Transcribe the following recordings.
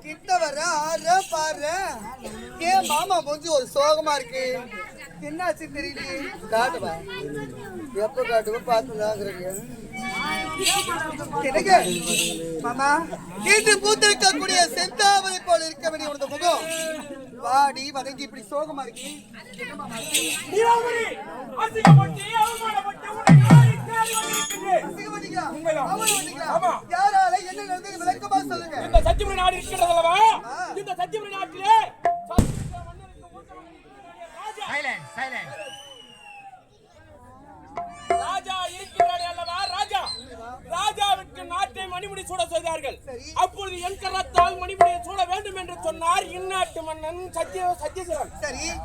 கிட்ட வர ஆற பாரு. ஏன் மாமா மூஞ்சி ஒரு சோகமா இருக்கு? என்னாச்சு தெரியலையே. காட்டுவா, எப்ப காட்டுவா பார்த்துதாங்கிறீங்க. எனக்கு மாமா இன்று பூத்திருக்கக்கூடிய செந்தாமரை போல இருக்க வேண்டிய உனது முகம் வாடி வதங்கி இப்படி சோகமா இருக்கு. யாரால என்ன நடந்தது விளக்கமா சொல்லுங்க. இந்த சத்தியபுரி நாடு இருக்கிறதல்லவா, இந்த சத்தியபுரி நாட்டிலே ராஜா இருக்கிறானே அல்லவா, ராஜாவுக்கு நாட்டை மணிமுடி சூட செய்தார்கள். அப்பொழுது என் கரத்தால் மணிமுடியை சூட வேண்டும் என்று சொன்னார் இந்நாட்டு மன்னன் சத்தியசிவன்.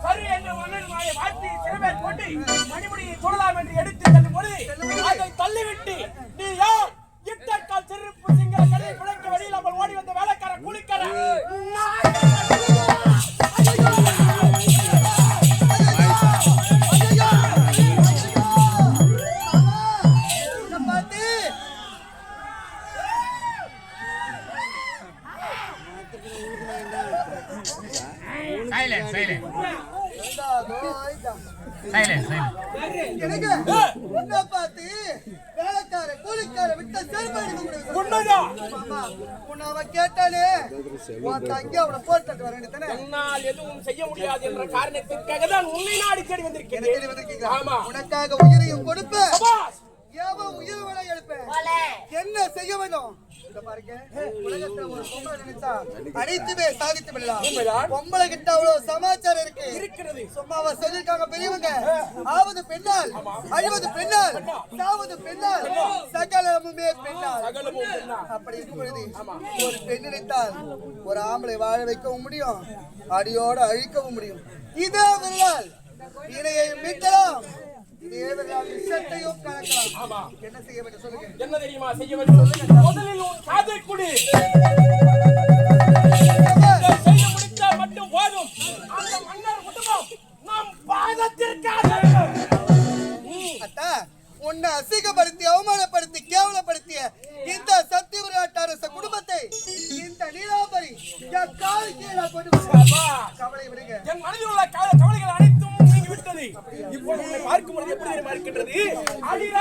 சரி என்று மன்னன் வார்த்தை சிறுபேர் போட்டு மணிமுடியை சூடலாம் என்று எடுத்து தள்ளும் பொழுது அதை தள்ளிவிட்டு நீ யார் இட்டக்கால் செருப்பு சிங்கள கடை பிழைக்க வெளியில் அவள் ஓடி வந்த வேலைக்கார குளிக்கிற எதுவும் செய்ய முடியாது என்ற காரணத்திற்காக தான் உன்னை நாடி தேடி வந்திருக்கிறேன். உனக்காக உயிரையும் கொடுப்பேன், உயிர் வரை எழுப்பேன். என்ன செய்ய வேண்டும் அனைத்துமே சாதித்து விடலாம். பொம்பளை கிட்ட அவ்வளவு சமாச்சாரம் இருக்கிறது. சும்மாவா சொல்லிருக்காங்க பெரியவங்க, ஆவது பெண்ணால் அழிவது பெண்ணால் சாவது பெண்ணால் சகலமுமே பெண்ணால். அப்படி இருக்கும் பொழுது ஒரு பெண் நினைத்தால் ஒரு ஆம்பளை வாழ வைக்கவும் முடியும், அடியோடு அழிக்கவும் முடியும். இதே விரலால் இணையை மீட்டலாம், இதே விரலால் விஷத்தையும் கலக்கலாம். என்ன செய்ய வேண்டும் சொல்லுங்க. என்ன தெரியுமா செய்ய வேண்டும் சொல்லுங்க. முதலில் உன் காதை குடி, செய்ய முடித்தால் மட்டும் போதும். அந்த மன்னர் குடும்பம் நம் பாதத்திற்காக அத்தா உன்னை அசிங்கப்படுத்தி அவமானப்படுத்தி கேவலப்படுத்திய இந்த சத்தியபுரி அரச குடும்பத்தை இந்த நீலாம்பரி கவலை விடுங்க. என் மனதில் உள்ள கவலைகள் அனைத்தும் நீங்கி விட்டது. இப்போது உன்னை பார்க்கும் பொழுது எப்படி இருக்கின்றது. அடிய